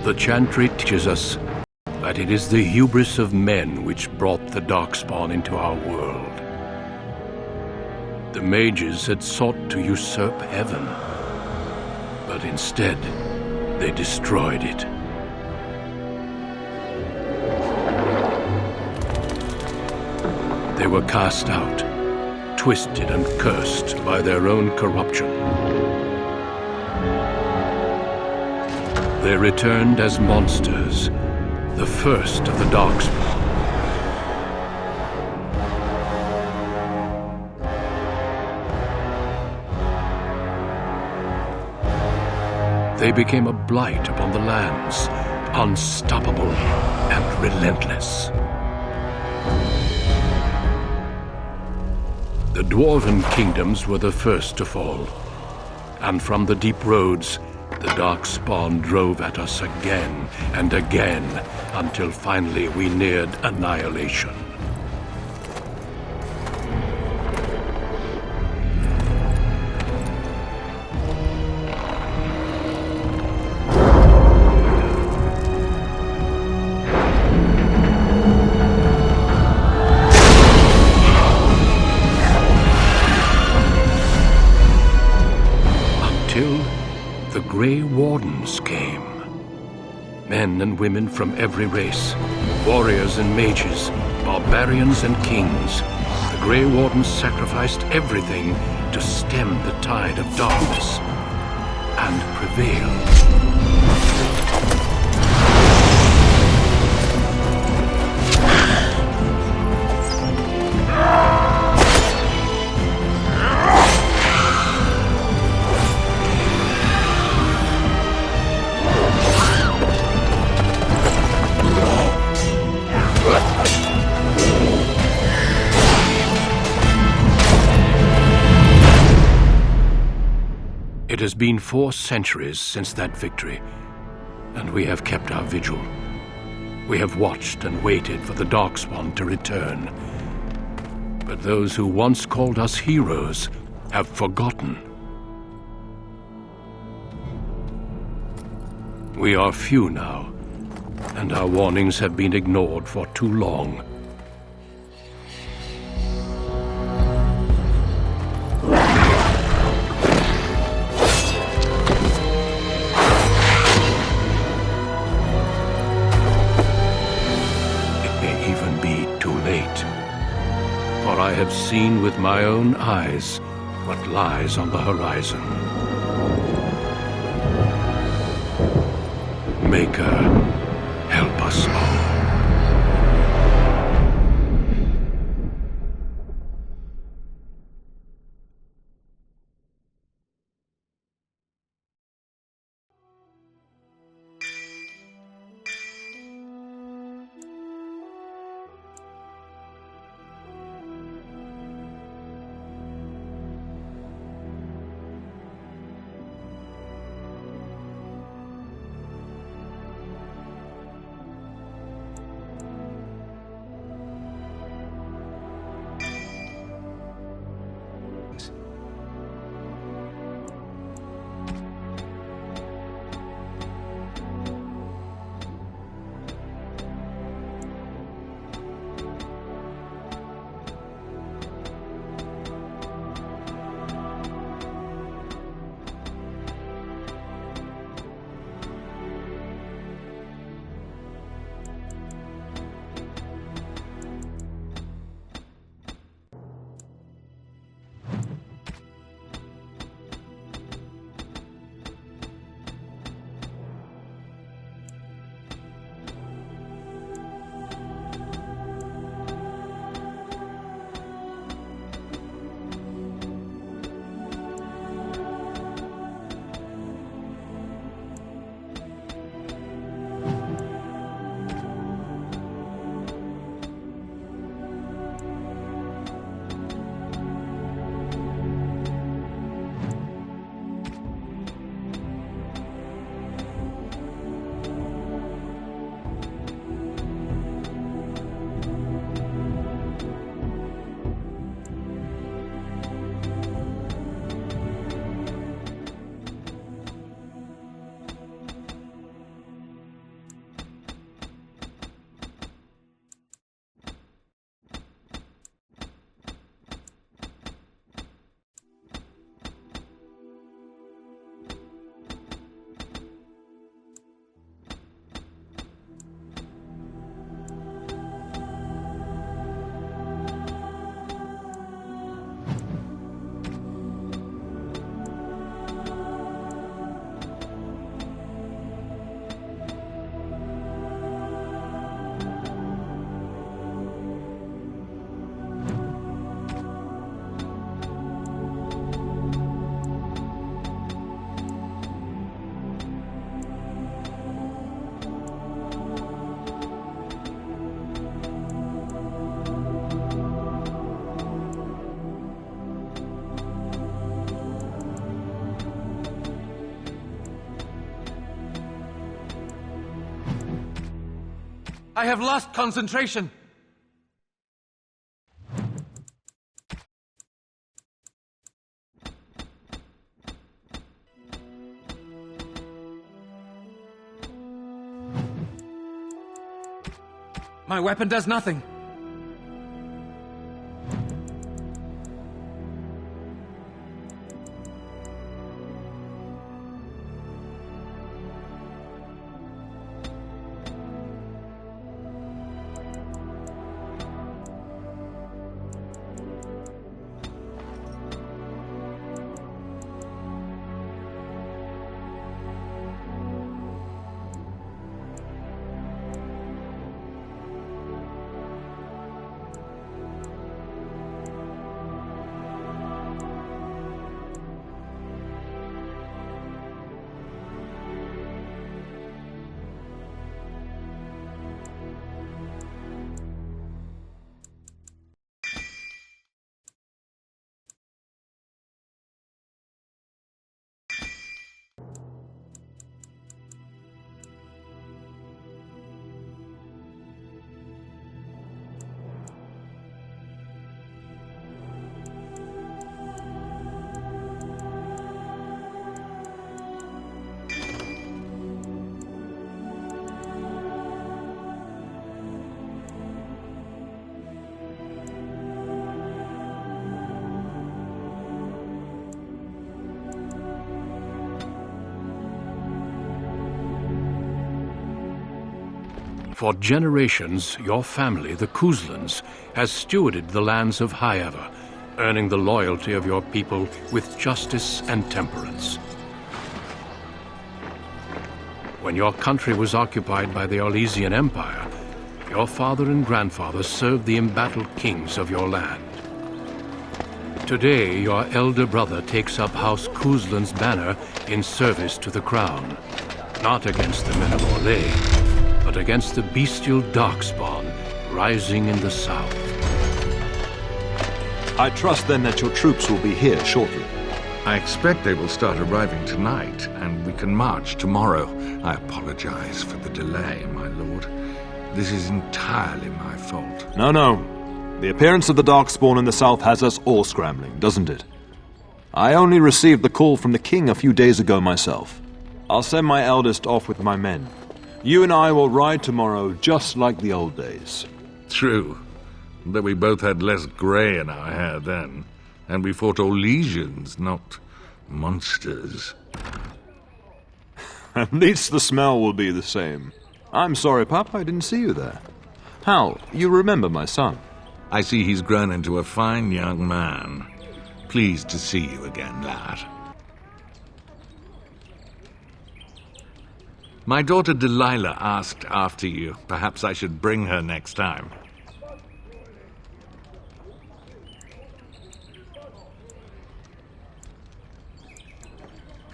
The Chantry teaches us that it is the hubris of men which brought the Darkspawn into our world. The mages had sought to usurp heaven, but instead they destroyed it. They were cast out, twisted and cursed by their own corruption. They returned as monsters, the first of the Darkspawn. They became a blight upon the lands, unstoppable and relentless. The Dwarven kingdoms were the first to fall, and from the deep roads, the Darkspawn drove at us again and again, until finally we neared annihilation. The Grey Wardens came. Men and women from every race, warriors and mages, barbarians and kings. The Grey Wardens sacrificed everything to stem the tide of darkness and prevail. It has been 4 centuries since that victory, and we have kept our vigil. We have watched and waited for the Darkspawn to return. But those who once called us heroes have forgotten. We are few now, and our warnings have been ignored for too long. For I have seen with my own eyes what lies on the horizon. Maker, help us all. I have lost concentration! My weapon does nothing. For generations, your family, the Kuzlans, has stewarded the lands of Highever, earning the loyalty of your people with justice and temperance. When your country was occupied by the Orlesian Empire, your father and grandfather served the embattled kings of your land. Today, your elder brother takes up House Kuzlan's banner in service to the crown, not against the men of Orlais, but against the bestial darkspawn rising in the south. I trust then that your troops will be here shortly. I expect they will start arriving tonight, and we can march tomorrow. I apologize for the delay, my lord. This is entirely my fault. No. The appearance of the Darkspawn in the south has us all scrambling, doesn't it? I only received the call from the king a few days ago myself. I'll send my eldest off with my men. You and I will ride tomorrow just like the old days. True, though we both had less grey in our hair then, and we fought Orlesians, not monsters. At least the smell will be the same. I'm sorry, Pup, I didn't see you there. Hal, you remember my son? I see he's grown into a fine young man. Pleased to see you again, lad. My daughter Delilah asked after you. Perhaps I should bring her next time.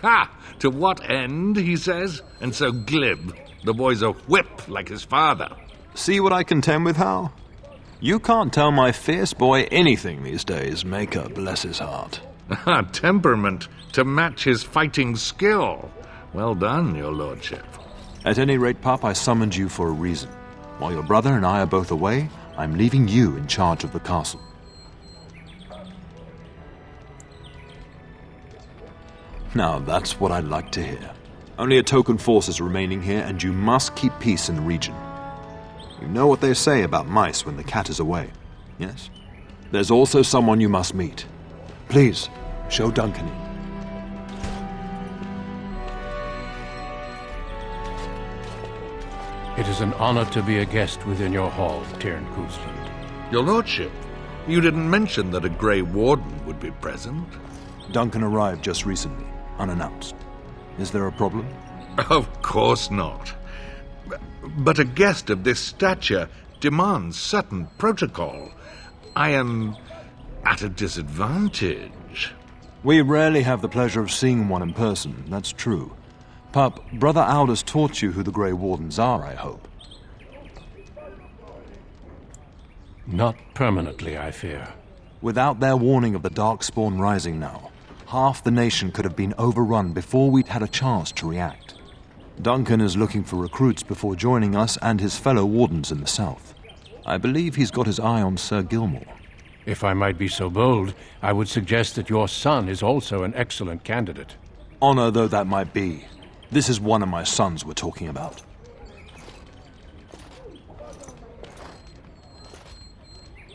Ha! To what end, he says? And so glib. The boy's a whip like his father. See what I contend with, Hal? You can't tell my fierce boy anything these days, Maker bless his heart. Temperament to match his fighting skill. Well done, your lordship. At any rate, Pup, I summoned you for a reason. While your brother and I are both away, I'm leaving you in charge of the castle. Now, that's what I'd like to hear. Only a token force is remaining here, and you must keep peace in the region. You know what they say about mice when the cat is away, yes? There's also someone you must meet. Please, show Duncan in. It is an honor to be a guest within your hall, Tyrn Kuzland. Your lordship, you didn't mention that a Grey Warden would be present. Duncan arrived just recently, unannounced. Is there a problem? Of course not. But a guest of this stature demands certain protocol. I am at a disadvantage. We rarely have the pleasure of seeing one in person, that's true. Pup, Brother Aldous taught you who the Grey Wardens are, I hope. Not permanently, I fear. Without their warning of the Darkspawn rising now, half the nation could have been overrun before we'd had a chance to react. Duncan is looking for recruits before joining us and his fellow wardens in the south. I believe he's got his eye on Sir Gilmore. If I might be so bold, I would suggest that your son is also an excellent candidate. Honor though that might be, this is one of my sons we're talking about.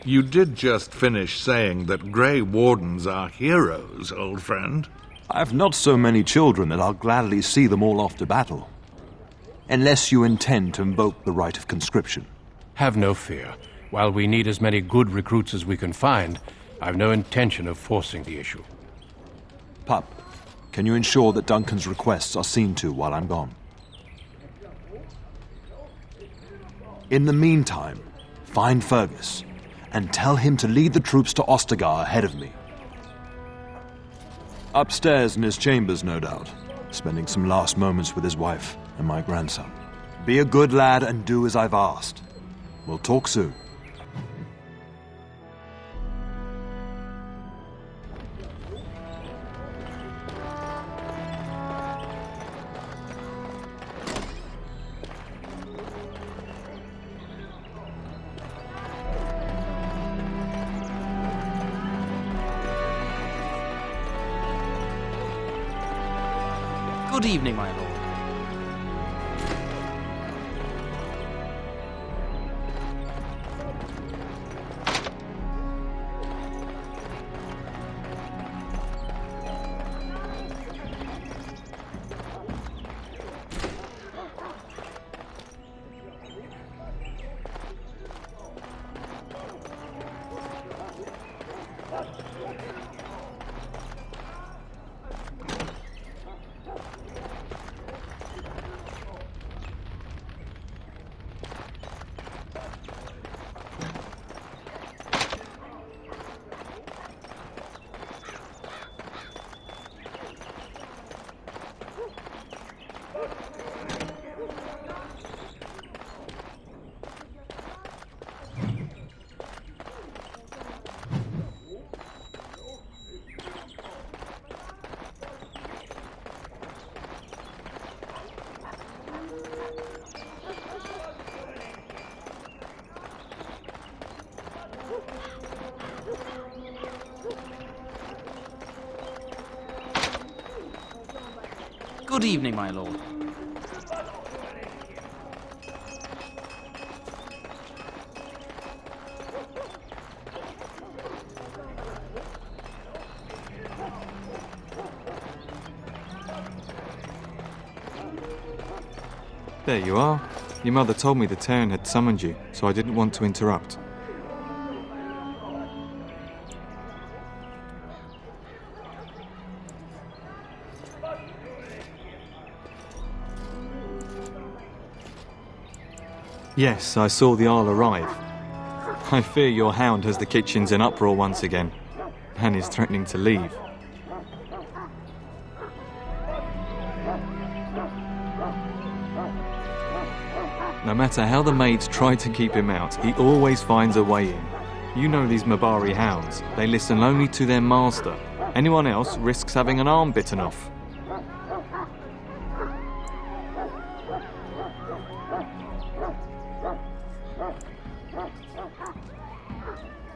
You did just finish saying that Grey Wardens are heroes, old friend. I have not so many children that I'll gladly see them all off to battle. Unless you intend to invoke the right of conscription. Have no fear. While we need as many good recruits as we can find, I've no intention of forcing the issue. Pup, can you ensure that Duncan's requests are seen to while I'm gone? In the meantime, find Fergus and tell him to lead the troops to Ostagar ahead of me. Upstairs in his chambers, no doubt, spending some last moments with his wife and my grandson. Be a good lad and do as I've asked. We'll talk soon. Good evening, my lord. Good evening, my lord. There you are. Your mother told me the Terran had summoned you, so I didn't want to interrupt. Yes, I saw the Arl arrive. I fear your hound has the kitchens in uproar once again, and is threatening to leave. No matter how the maids try to keep him out, he always finds a way in. You know these Mabari hounds. They listen only to their master. Anyone else risks having an arm bitten off.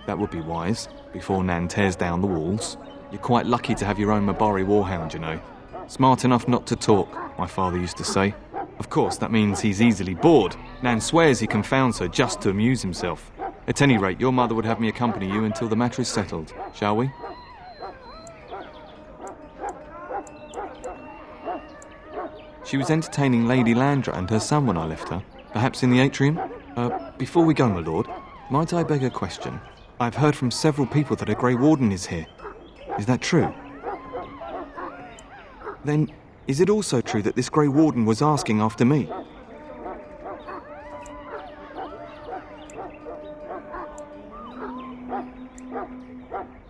That would be wise, before Nan tears down the walls. You're quite lucky to have your own Mabari warhound, you know. Smart enough not to talk, my father used to say. Of course, that means he's easily bored. Nan swears he confounds her just to amuse himself. At any rate, your mother would have me accompany you until the matter is settled, shall we? She was entertaining Lady Landra and her son when I left her. Perhaps in the atrium? Before we go, my lord, might I beg a question? I've heard from several people that a Grey Warden is here. Is that true? Then, is it also true that this Grey Warden was asking after me?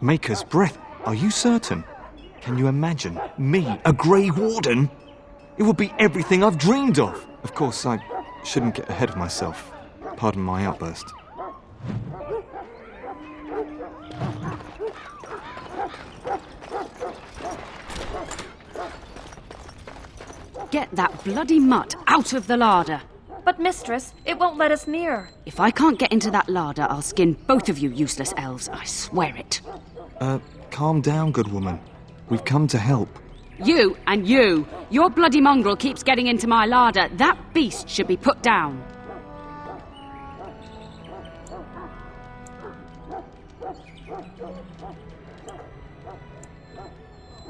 Maker's breath, are you certain? Can you imagine me, a Grey Warden? It would be everything I've dreamed of. Of course, I shouldn't get ahead of myself. Pardon my outburst. Get that bloody mutt out of the larder. But, mistress, it won't let us near. If I can't get into that larder, I'll skin both of you useless elves, I swear it. Calm down, good woman. We've come to help. You and you! Your bloody mongrel keeps getting into my larder. That beast should be put down.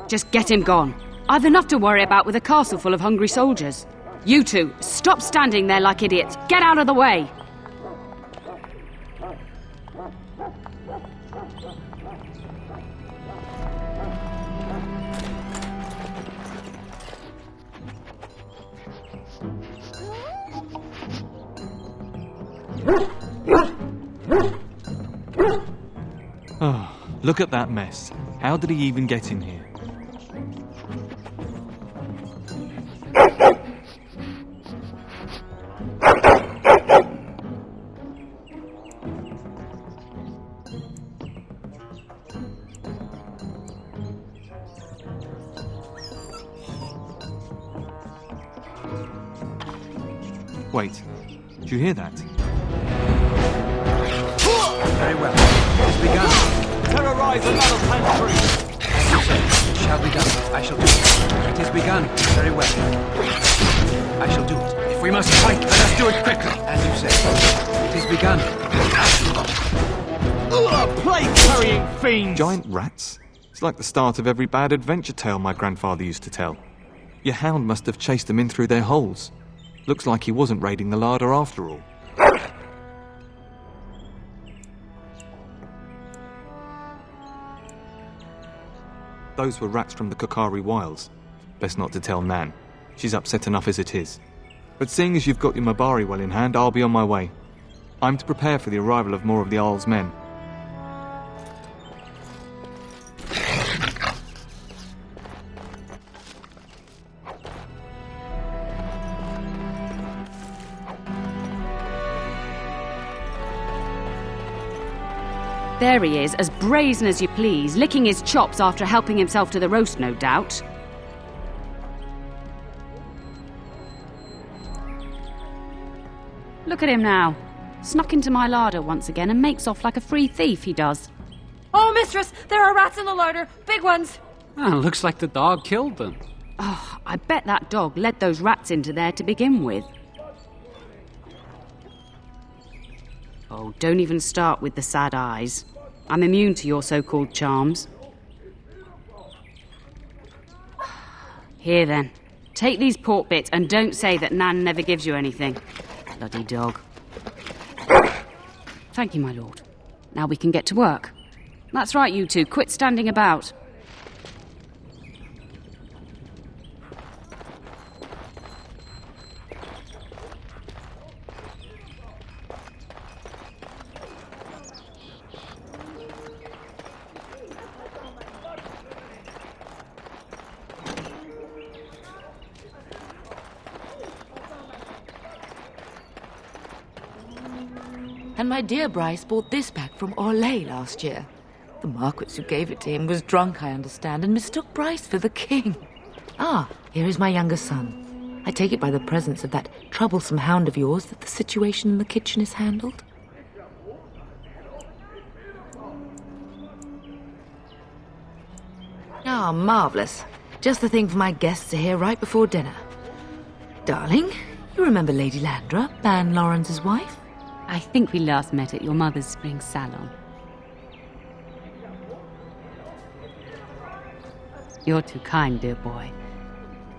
Just get him gone. I've enough to worry about with a castle full of hungry soldiers. You two, stop standing there like idiots. Get out of the way! Oh, look at that mess. How did he even get in here? Wait, did you hear that? Very well. It has begun. Terrorize another country! As you say, it shall be done. I shall do it. It is begun. Very well. I shall do it. If we must fight, let us do it quickly. As you say, it is begun. Plague-carrying fiends! Giant rats? It's like the start of every bad adventure tale my grandfather used to tell. Your hound must have chased them in through their holes. Looks like he wasn't raiding the larder after all. Those were rats from the Kokari Wilds. Best not to tell Nan. She's upset enough as it is. But seeing as you've got your Mabari well in hand, I'll be on my way. I'm to prepare for the arrival of more of the Isle's men. There he is, as brazen as you please, licking his chops after helping himself to the roast, no doubt. Look at him now. Snuck into my larder once again and makes off like a free thief, he does. Oh, mistress, there are rats in the larder. Big ones. Looks like the dog killed them. Oh, I bet that dog led those rats into there to begin with. Oh, don't even start with the sad eyes. I'm immune to your so-called charms. Here then, take these pork bits and don't say that Nan never gives you anything. Bloody dog. Thank you, my lord. Now we can get to work. That's right, you two, quit standing about. And my dear Bryce bought this back from Orlais last year. The Marquis who gave it to him was drunk, I understand, and mistook Bryce for the king. Ah, here is my younger son. I take it by the presence of that troublesome hound of yours that the situation in the kitchen is handled. Ah, marvellous. Just the thing for my guests to hear right before dinner. Darling, you remember Lady Landra, Ban Lawrence's wife? I think we last met at your mother's spring salon. You're too kind, dear boy.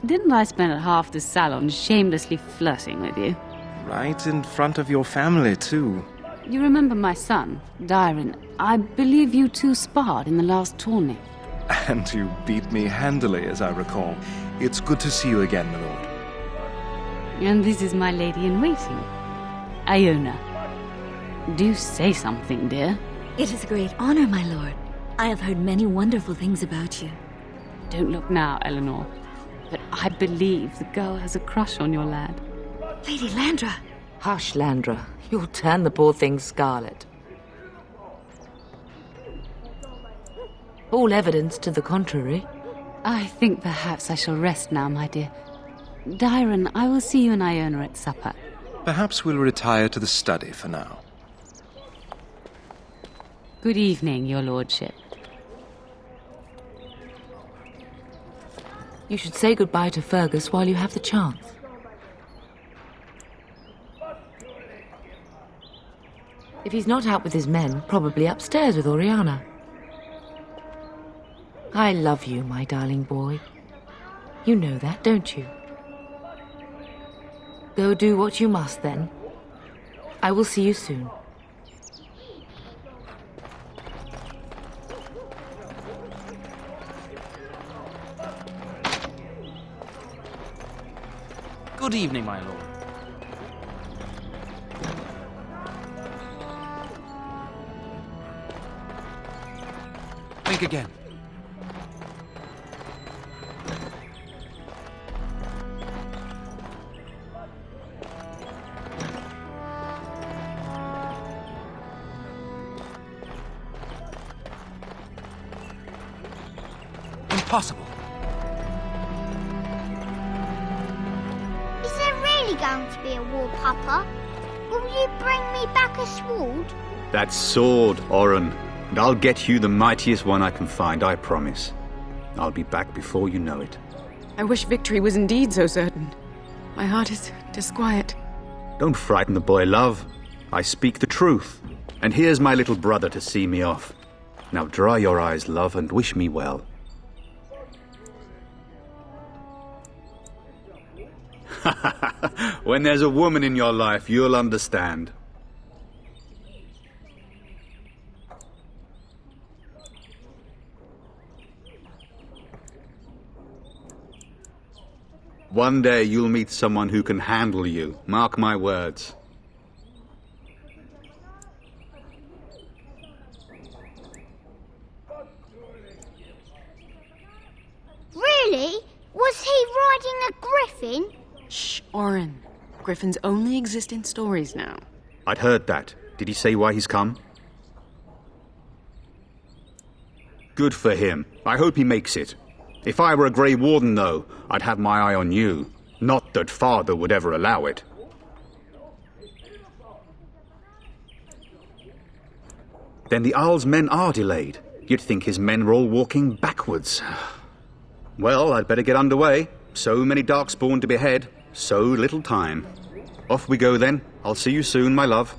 Didn't I spend half the salon shamelessly flirting with you? Right in front of your family, too. You remember my son, Dyron? I believe you two sparred in the last tourney. And you beat me handily, as I recall. It's good to see you again, my lord. And this is my lady-in-waiting, Iona. Do say something, dear. It is a great honor, my lord. I have heard many wonderful things about you. Don't look now, Eleanor. But I believe the girl has a crush on your lad. Lady Landra! Hush, Landra. You'll turn the poor thing scarlet. All evidence to the contrary. I think perhaps I shall rest now, my dear. Dyron, I will see you and Iona at supper. Perhaps we'll retire to the study for now. Good evening, your lordship. You should say goodbye to Fergus while you have the chance. If he's not out with his men, probably upstairs with Oriana. I love you, my darling boy. You know that, don't you? Go do what you must, then. I will see you soon. Good evening, my lord. Think again. Impossible. Is there really going to be a war, Papa? Will you bring me back a sword? That sword, Oren. And I'll get you the mightiest one I can find, I promise. I'll be back before you know it. I wish victory was indeed so certain. My heart is disquiet. Don't frighten the boy, love. I speak the truth. And here's my little brother to see me off. Now dry your eyes, love, and wish me well. When there's a woman in your life, you'll understand. One day you'll meet someone who can handle you. Mark my words. Really? Was he riding a griffin? Shh, Oren. Griffins only exist in stories now. I'd heard that. Did he say why he's come? Good for him. I hope he makes it. If I were a Grey Warden, though, I'd have my eye on you. Not that Father would ever allow it. Then the Owl's men are delayed. You'd think his men were all walking backwards. Well, I'd better get underway. So many Darkspawn to behead. So little time. Off we go, then. I'll see you soon, my love.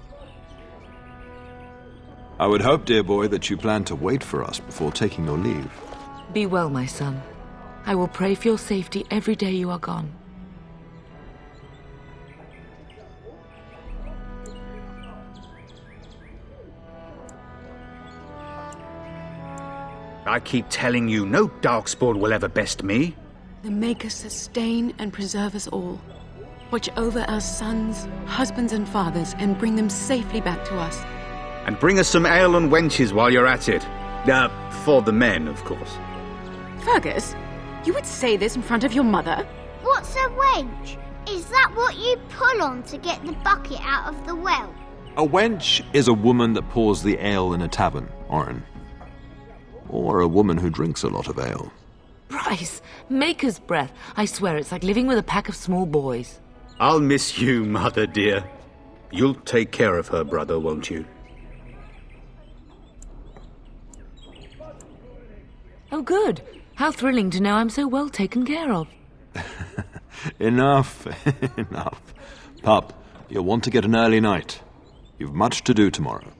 I would hope, dear boy, that you plan to wait for us before taking your leave. Be well, my son. I will pray for your safety every day you are gone. I keep telling you, no Darkspawn will ever best me. The Maker sustain and preserve us all. Watch over our sons, husbands and fathers, and bring them safely back to us. And bring us some ale and wenches while you're at it. For the men, of course. Fergus, you would say this in front of your mother? What's a wench? Is that what you pull on to get the bucket out of the well? A wench is a woman that pours the ale in a tavern, Oren. Or a woman who drinks a lot of ale. Bryce, Maker's breath. I swear it's like living with a pack of small boys. I'll miss you, mother dear. You'll take care of her, brother, won't you? Oh, good. How thrilling to know I'm so well taken care of. Enough, enough. Pup, you'll want to get an early night. You've much to do tomorrow.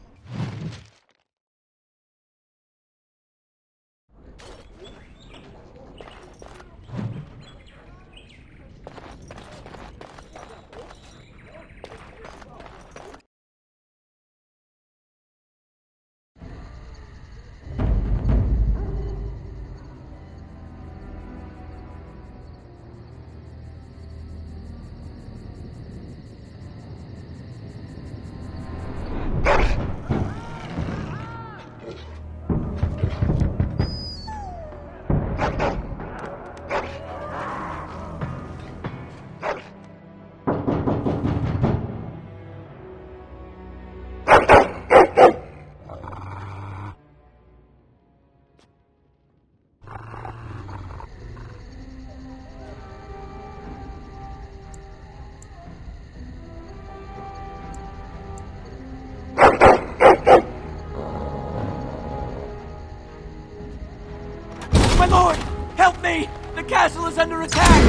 The castle is under attack!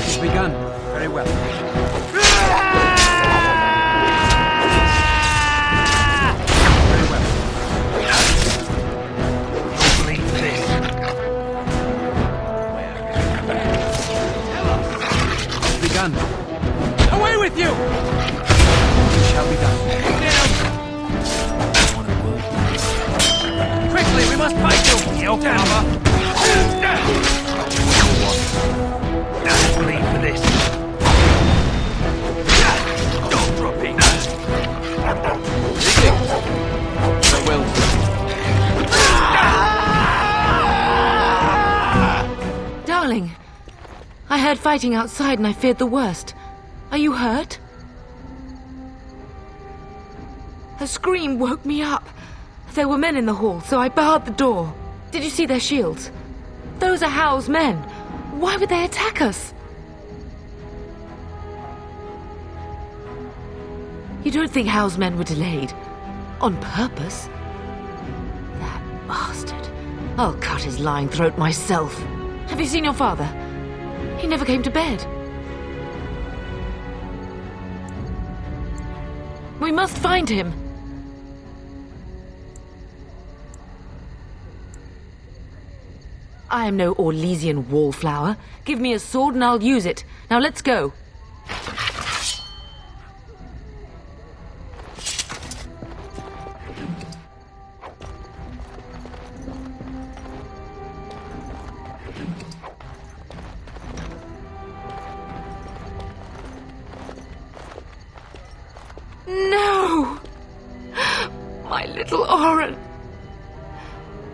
It's begun. Very well. Very well. Believe this. It's begun. Away with you! It shall be done. Quickly, we must fight you! Your cover! Bleed for this. Don't drop it. Farewell. Darling, I heard fighting outside and I feared the worst. Are you hurt? A scream woke me up. There were men in the hall, so I barred the door. Did you see their shields? Those are Hal's men. Why would they attack us? You don't think Hal's men were delayed? On purpose? That bastard. I'll cut his lying throat myself. Have you seen your father? He never came to bed. We must find him. I am no Orlesian wallflower. Give me a sword and I'll use it. Now let's go. No! My little Oren!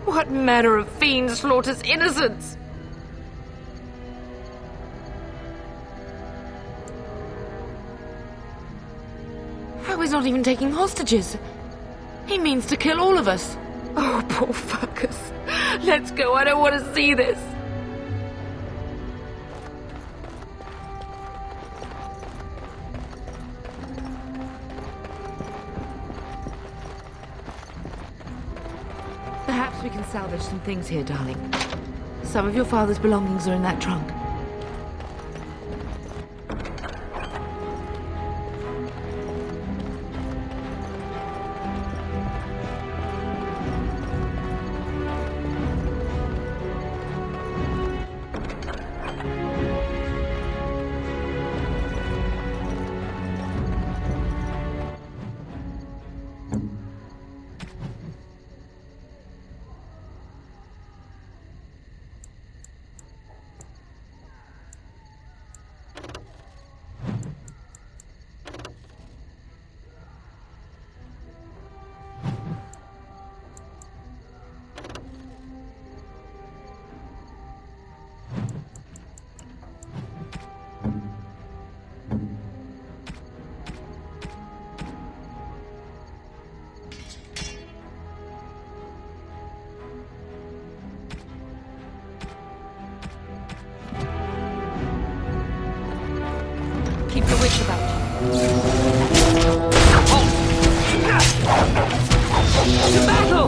What manner of fiend slaughters innocents? How is not even taking hostages? He means to kill all of us. Oh, poor fuckers. Let's go, I don't want to see this. Perhaps we can salvage some things here, darling. Some of your father's belongings are in that trunk. Keep the witch about you. To battle!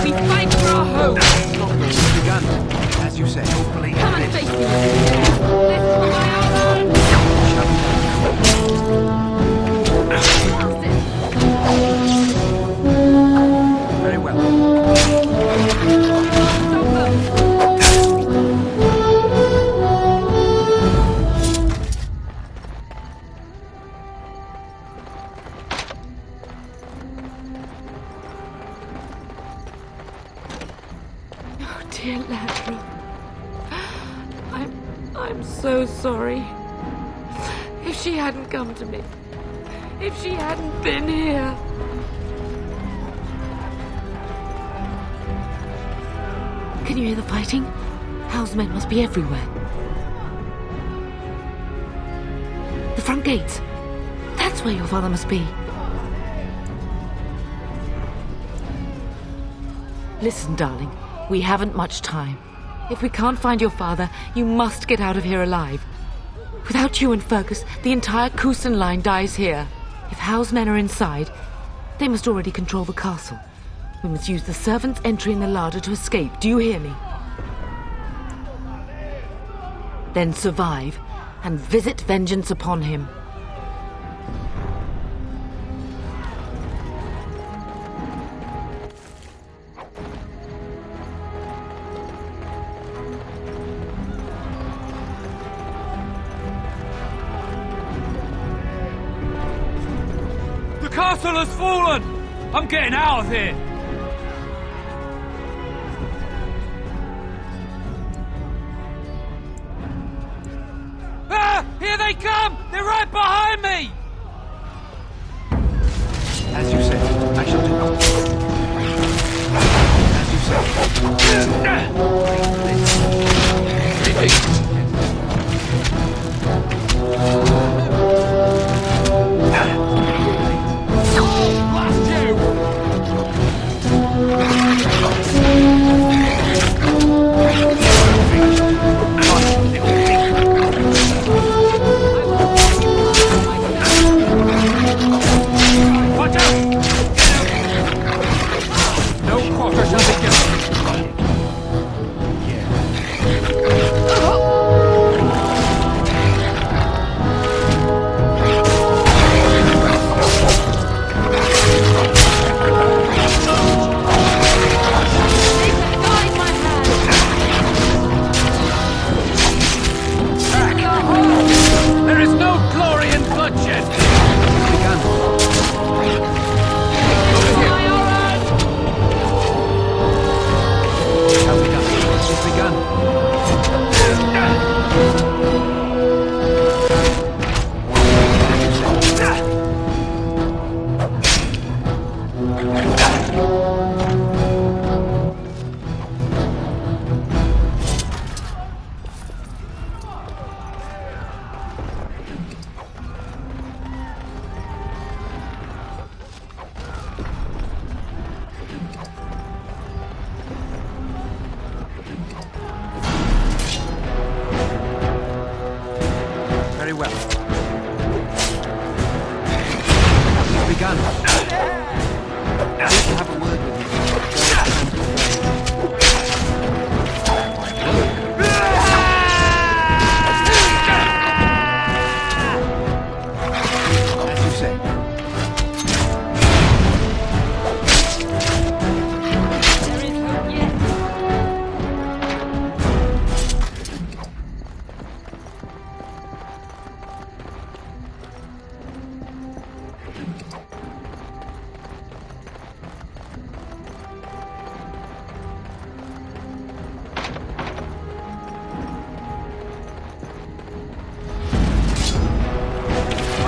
We fight for our home! It's begun, as you say. Hopefully, come and face me. This is my honor! Very well. Dear Ladra, I'm so sorry. If she hadn't come to me, if she hadn't been here. Can you hear the fighting? Hal's men must be everywhere. The front gates. That's where your father must be. Listen, darling. We haven't much time. If we can't find your father, you must get out of here alive. Without you and Fergus, the entire Kusen line dies here. If Howe's men are inside, they must already control the castle. We must use the servants' entry in the larder to escape. Do you hear me? Then survive and visit vengeance upon him. The castle has fallen! I'm getting out of here! Ah! Here they come! They're right behind me! As you say, I shall do. As you Watch out! No quarter shall be given. There is no glory in bloodshed! It's begun. Very well. It's begun. I need to have a word with you. As you say. There is hope yet.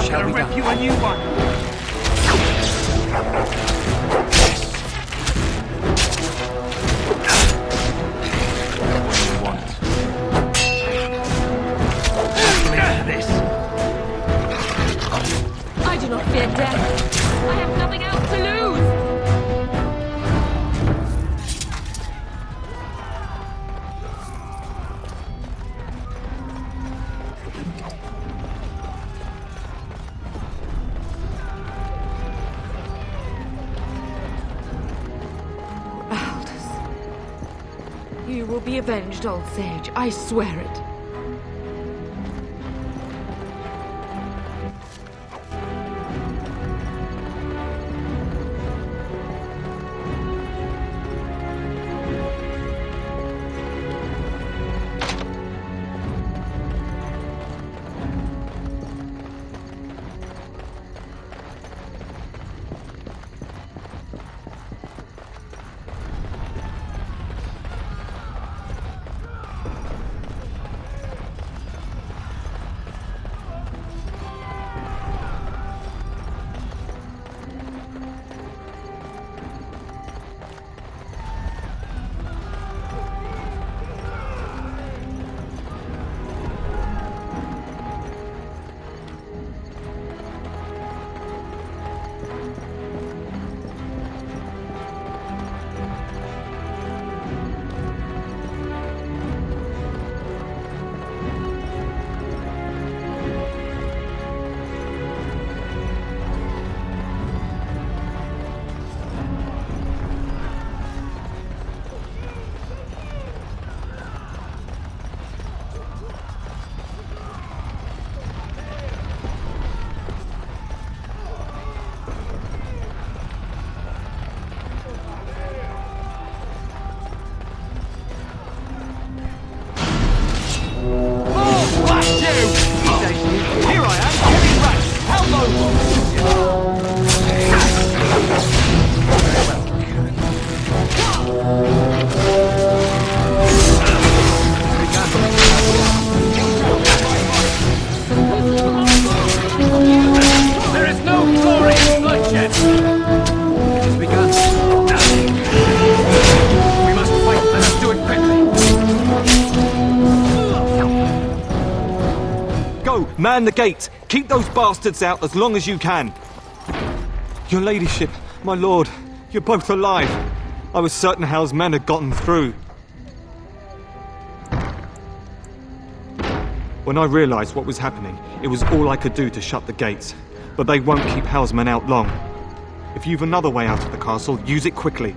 Shall we rip you a new one! I do not fear death. I have nothing else to lose. You will be avenged, old sage. I swear it. Man the gate! Keep those bastards out as long as you can! Your ladyship, my lord, you're both alive. I was certain Hal's men had gotten through. When I realised what was happening, it was all I could do to shut the gates. But they won't keep Hal's men out long. If you've another way out of the castle, use it quickly.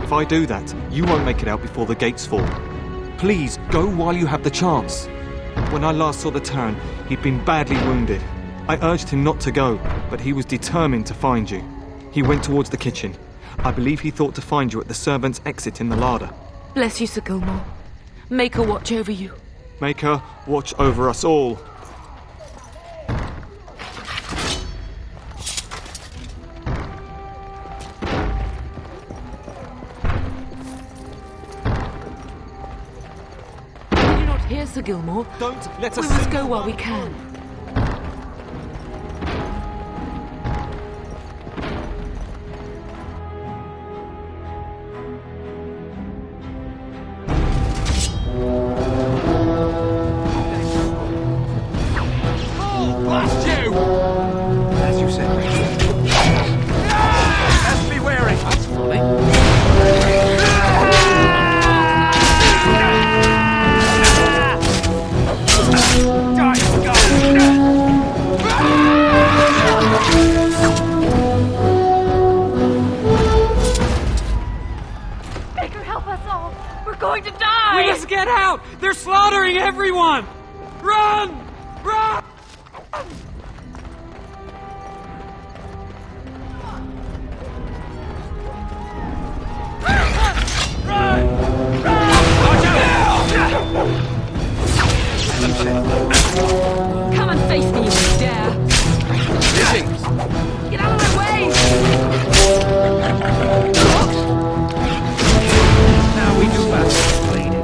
If I do that, you won't make it out before the gates fall. Please, go while you have the chance. When I last saw the Terran, he'd been badly wounded. I urged him not to go, but he was determined to find you. He went towards the kitchen. I believe he thought to find you at the servants' exit in the larder. Bless you, Sir Gilmore. Make her watch over you. Make her watch over us all. Did you not hear, Sir Gilmore? Don't let us... We must go while we can. Come and face me, if you dare. Get out of my way! Now we do battle, lady.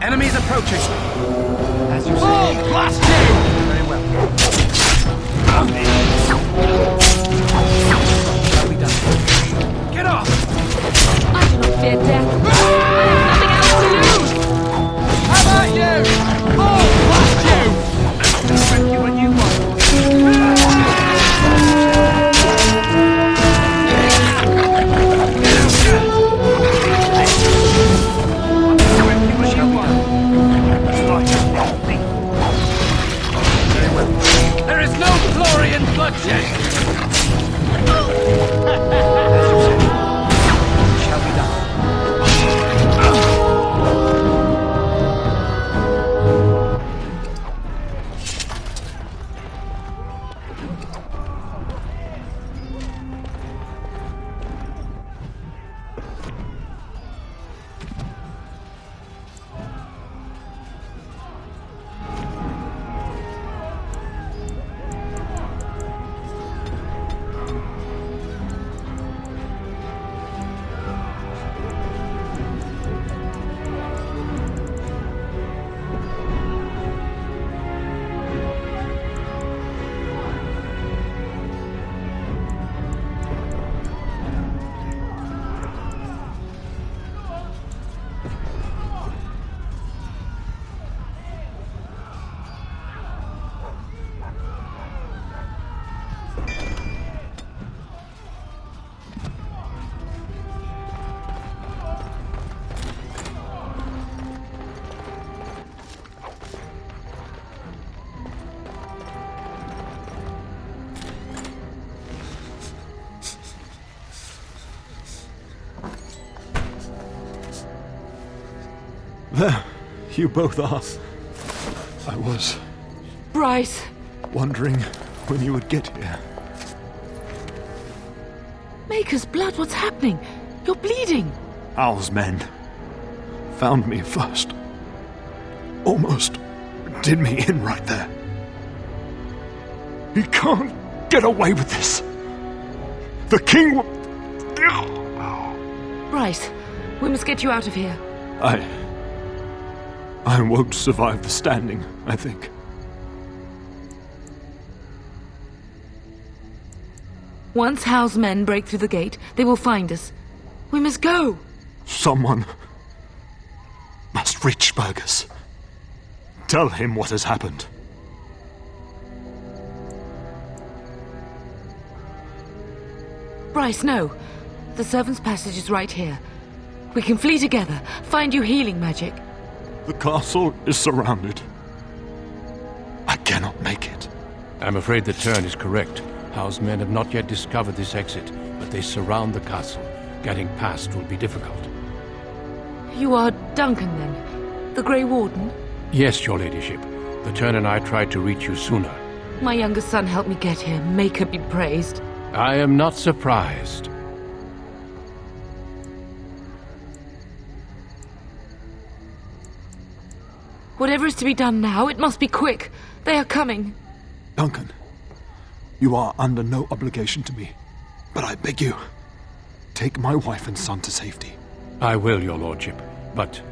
Enemies approaching. As you say. Oh, blast you! Very well. Shall we done? Get off! I do not fear death. I have nothing else to lose. How about you? Oh, blast you! I'll wreck you when you want. There is no glory in bloodshed! Shall be done. There, you both are. I was Bryce! wondering when you would get here. Maker's blood, what's happening? You're bleeding. Hal's men found me first. Almost did me in right there. He can't get away with this. The king will... Bryce, we must get you out of here. I won't survive the standing, I think. Once Hal's men break through the gate, they will find us. We must go. Someone must reach Fergus. Tell him what has happened. Bryce, no. The servants' passage is right here. We can flee together, find you healing magic. The castle is surrounded. I cannot make it. I'm afraid the turn is correct. Hal's men have not yet discovered this exit, but they surround the castle. Getting past will be difficult. You are Duncan, then? The Grey Warden? Yes, your ladyship. The turn and I tried to reach you sooner. My younger son helped me get here. Make her be praised. I am not surprised. Whatever is to be done now, it must be quick. They are coming. Duncan, you are under no obligation to me, but I beg you, take my wife and son to safety. I will, your lordship, but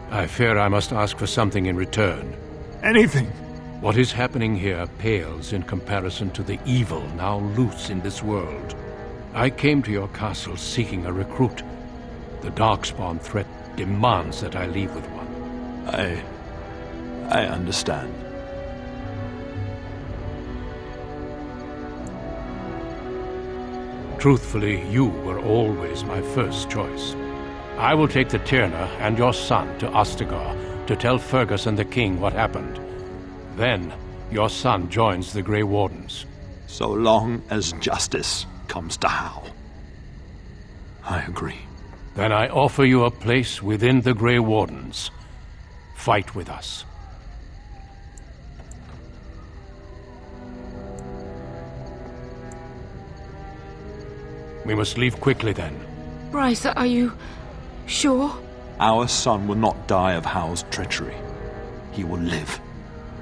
I fear I must ask for something in return. Anything. What is happening here pales in comparison to the evil now loose in this world. I came to your castle seeking a recruit. The Darkspawn threat demands that I leave with one. I understand. Truthfully, you were always my first choice. I will take the Tyrna and your son to Ostagar to tell Fergus and the king what happened. Then, your son joins the Grey Wardens. So long as justice comes to Hal. I agree. Then I offer you a place within the Grey Wardens. Fight with us. We must leave quickly then. Bryce, are you sure? Our son will not die of Hal's treachery. He will live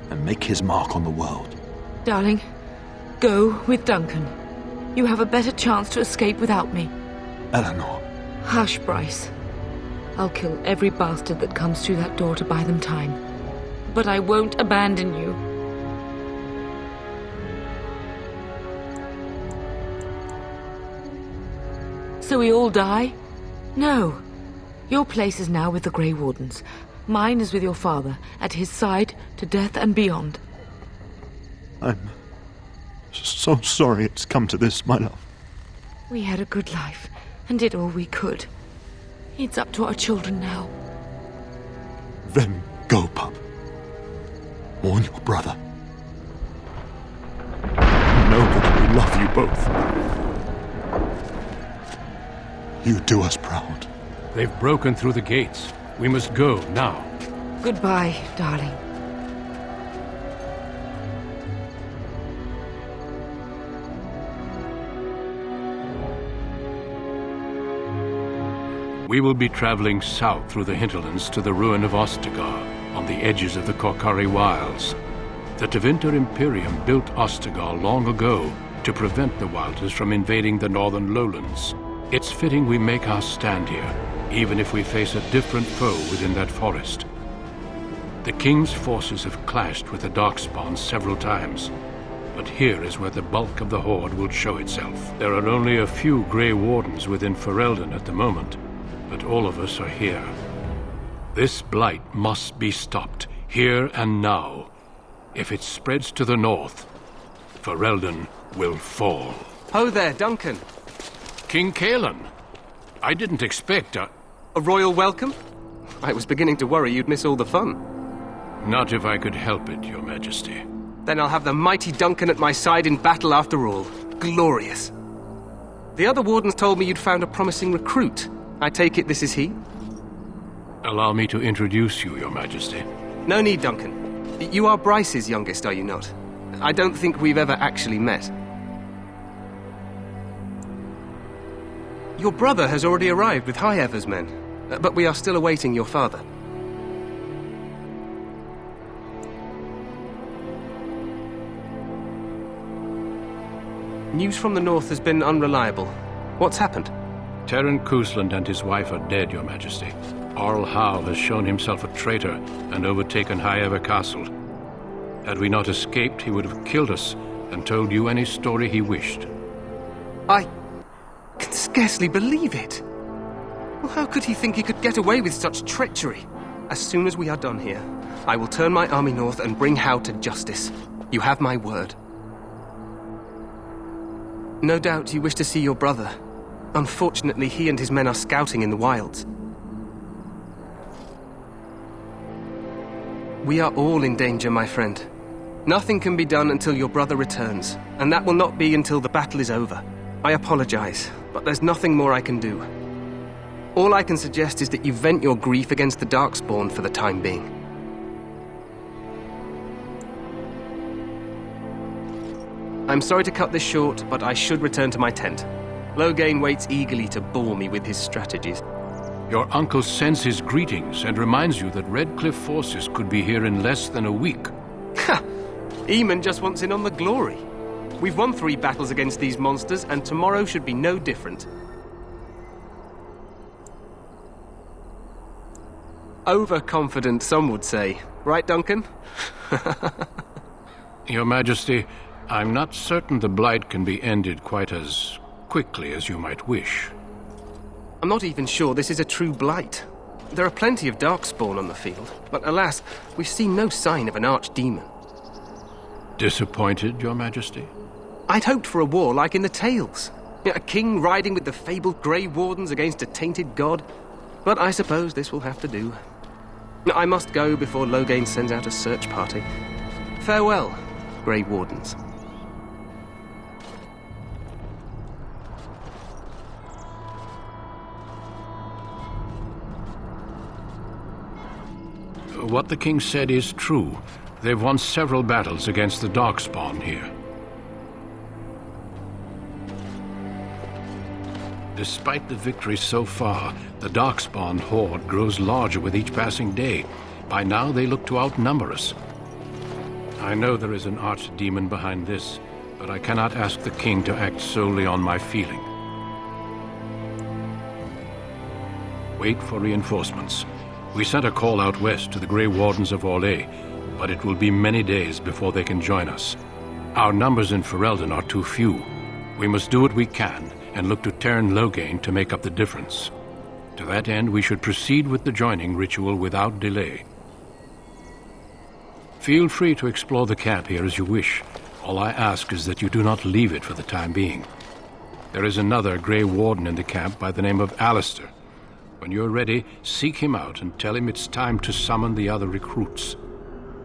and make his mark on the world. Darling, go with Duncan. You have a better chance to escape without me. Eleanor. Hush, Bryce. I'll kill every bastard that comes through that door to buy them time. But I won't abandon you. So we all die? No. Your place is now with the Grey Wardens. Mine is with your father, at his side, to death and beyond. I'm so sorry it's come to this, my love. We had a good life, and did all we could. It's up to our children now. Then go, pup. Warn your brother. Know that we love you both. You do us proud. They've broken through the gates. We must go now. Goodbye, darling. We will be traveling south through the hinterlands to the ruin of Ostagar, on the edges of the Korkari Wilds. The Tevinter Imperium built Ostagar long ago to prevent the Wilders from invading the northern lowlands. It's fitting we make our stand here, even if we face a different foe within that forest. The King's forces have clashed with the Darkspawn several times, but here is where the bulk of the Horde will show itself. There are only a few Grey Wardens within Ferelden at the moment, but all of us are here. This blight must be stopped, here and now. If it spreads to the north, Ferelden will fall. Ho there, Duncan. King Kaelan. I didn't expect a royal welcome? I was beginning to worry you'd miss all the fun. Not if I could help it, Your Majesty. Then I'll have the mighty Duncan at my side in battle after all. Glorious. The other wardens told me you'd found a promising recruit. I take it this is he? Allow me to introduce you, Your Majesty. No need, Duncan. You are Bryce's youngest, are you not? I don't think we've ever actually met. Your brother has already arrived with High-Ever's men, but we are still awaiting your father. News from the north has been unreliable. What's happened? Terran Cousland and his wife are dead, Your Majesty. Arl Howe has shown himself a traitor and overtaken Highever Castle. Had we not escaped, he would have killed us and told you any story he wished. I can scarcely believe it. Well, how could he think he could get away with such treachery? As soon as we are done here, I will turn my army north and bring Howe to justice. You have my word. No doubt you wish to see your brother. Unfortunately, he and his men are scouting in the wilds. We are all in danger, my friend. Nothing can be done until your brother returns, and that will not be until the battle is over. I apologize, but there's nothing more I can do. All I can suggest is that you vent your grief against the Darkspawn for the time being. I'm sorry to cut this short, but I should return to my tent. Loghain waits eagerly to bore me with his strategies. Your uncle sends his greetings and reminds you that Redcliffe forces could be here in less than a week. Ha! Eamon just wants in on the glory. We've won 3 battles against these monsters, and tomorrow should be no different. Overconfident, some would say. Right, Duncan? Your Majesty, I'm not certain the Blight can be ended quite as quickly as you might wish. I'm not even sure this is a true blight. There are plenty of Darkspawn on the field, but alas, we've seen no sign of an archdemon. Disappointed, Your Majesty? I'd hoped for a war like in the tales. A king riding with the fabled Grey Wardens against a tainted god. But I suppose this will have to do. I must go before Loghain sends out a search party. Farewell, Grey Wardens. What the king said is true. They've won several battles against the Darkspawn here. Despite the victory so far, the Darkspawn horde grows larger with each passing day. By now, they look to outnumber us. I know there is an archdemon behind this, but I cannot ask the king to act solely on my feeling. Wait for reinforcements. We sent a call out west to the Grey Wardens of Orlais, but it will be many days before they can join us. Our numbers in Ferelden are too few. We must do what we can and look to Terran Loghain to make up the difference. To that end, we should proceed with the joining ritual without delay. Feel free to explore the camp here as you wish. All I ask is that you do not leave it for the time being. There is another Grey Warden in the camp by the name of Alistair. When you're ready, seek him out and tell him it's time to summon the other recruits.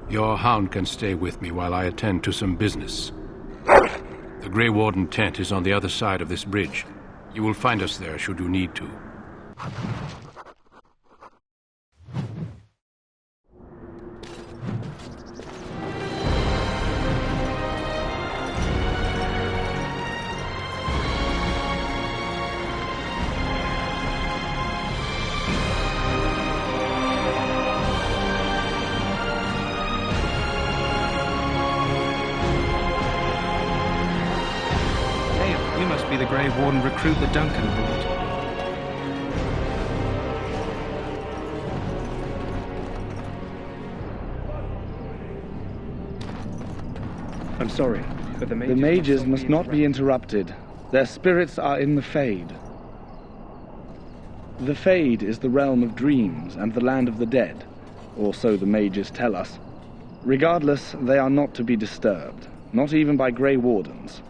Your hound can stay with me while I attend to some business. The Grey Warden tent is on the other side of this bridge. You will find us there should you need to. You must be the Grey Warden recruit that Duncan brought. I'm sorry, but the mages must not be interrupted. Their spirits are in the Fade. The Fade is the realm of dreams and the land of the dead, or so the mages tell us. Regardless, they are not to be disturbed, not even by Grey Wardens.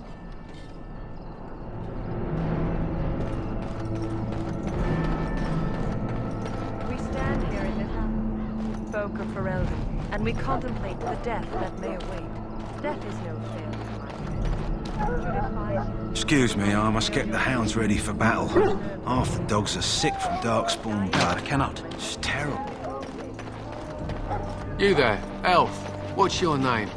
We stand here in the folk of Ferelden, and we contemplate the death that may await. Death is no failure, my friend. Excuse me, I must get the hounds ready for battle. Half the dogs are sick from Darkspawn blood. I cannot. It's terrible. You there, elf. What's your name?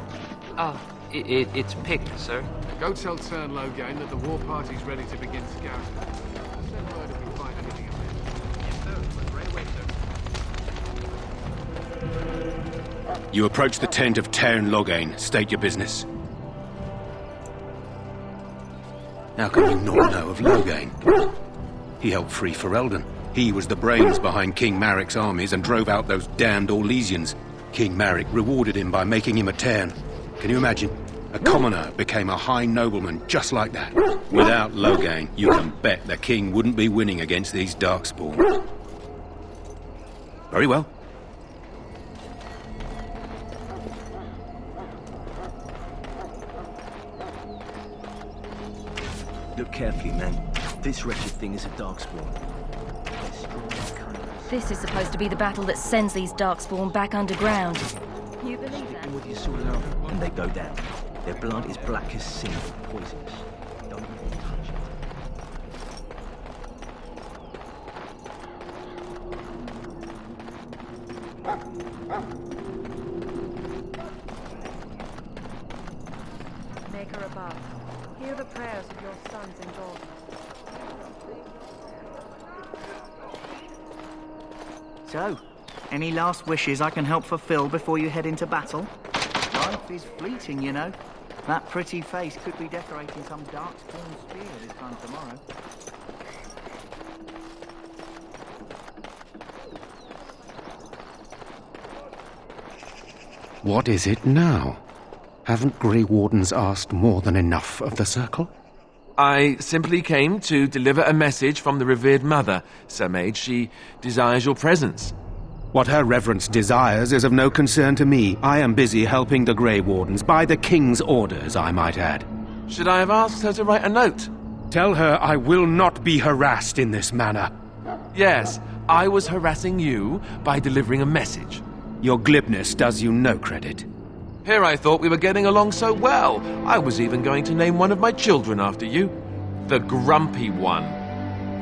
It's Pick, sir. Go tell Tern Loghain that the war party's ready to begin scouting. Send word if we find anything of it. Yes, sir. Right away, sir. You approach the tent of Tern Loghain. State your business. How can you not know of Loghain? He helped free Ferelden. He was the brains behind King Maric's armies and drove out those damned Orlesians. King Maric rewarded him by making him a Tairn. Can you imagine? A commoner became a high nobleman just like that. Without Loghain, you can bet the king wouldn't be winning against these Darkspawn. Very well. Look carefully, men. This wretched thing is a Darkspawn. This is supposed to be the battle that sends these Darkspawn back underground. You believe that? With your sword enough, and they go down. Their blood is black as sin, poisonous. Don't even touch it. Maker above, hear the prayers of your sons and daughters. So, any last wishes I can help fulfill before you head into battle? Life is fleeting, you know. That pretty face could be decorating some Darkspawn spear this time tomorrow. What is it now? Haven't Grey Wardens asked more than enough of the Circle? I simply came to deliver a message from the revered mother, Sir Mage. She desires your presence. What her reverence desires is of no concern to me. I am busy helping the Grey Wardens, by the King's orders, I might add. Should I have asked her to write a note? Tell her I will not be harassed in this manner. Yes, I was harassing you by delivering a message. Your glibness does you no credit. Here I thought we were getting along so well. I was even going to name one of my children after you. The Grumpy One.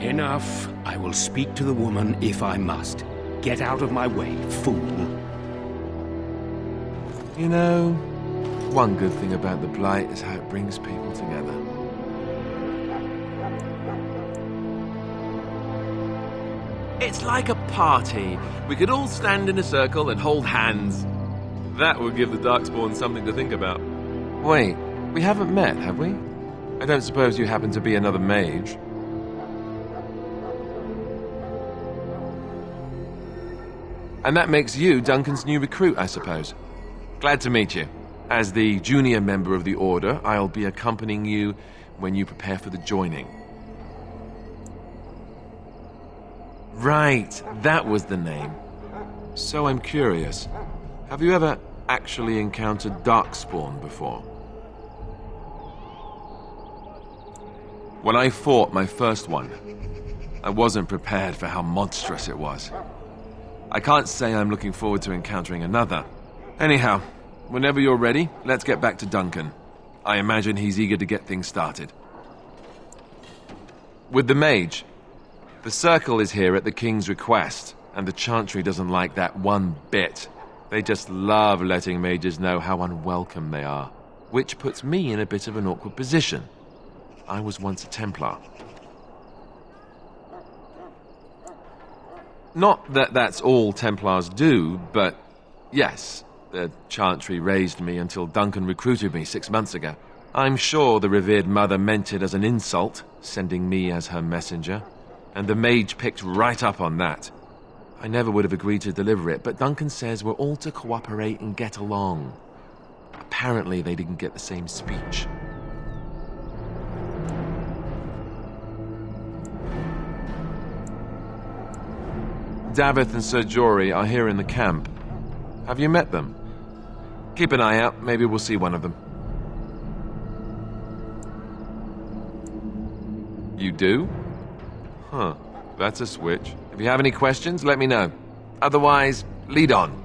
Enough. I will speak to the woman if I must. Get out of my way, fool. You know, one good thing about the Blight is how it brings people together. It's like a party. We could all stand in a circle and hold hands. That would give the Darkspawn something to think about. Wait, we haven't met, have we? I don't suppose you happen to be another mage. And that makes you Duncan's new recruit, I suppose. Glad to meet you. As the junior member of the Order, I'll be accompanying you when you prepare for the joining. Right, that was the name. So I'm curious. Have you ever actually encountered Darkspawn before? When I fought my first one, I wasn't prepared for how monstrous it was. I can't say I'm looking forward to encountering another. Anyhow, whenever you're ready, let's get back to Duncan. I imagine he's eager to get things started. With the mage, the Circle is here at the King's request, and the Chantry doesn't like that one bit. They just love letting mages know how unwelcome they are, which puts me in a bit of an awkward position. I was once a Templar. Not that that's all Templars do, but yes, the Chantry raised me until Duncan recruited me 6 months ago. I'm sure the revered mother meant it as an insult, sending me as her messenger, and the mage picked right up on that. I never would have agreed to deliver it, but Duncan says we're all to cooperate and get along. Apparently they didn't get the same speech. Davith and Sir Jory are here in the camp. Have you met them? Keep an eye out, maybe we'll see one of them. You do? Huh, that's a switch. If you have any questions, let me know. Otherwise, lead on.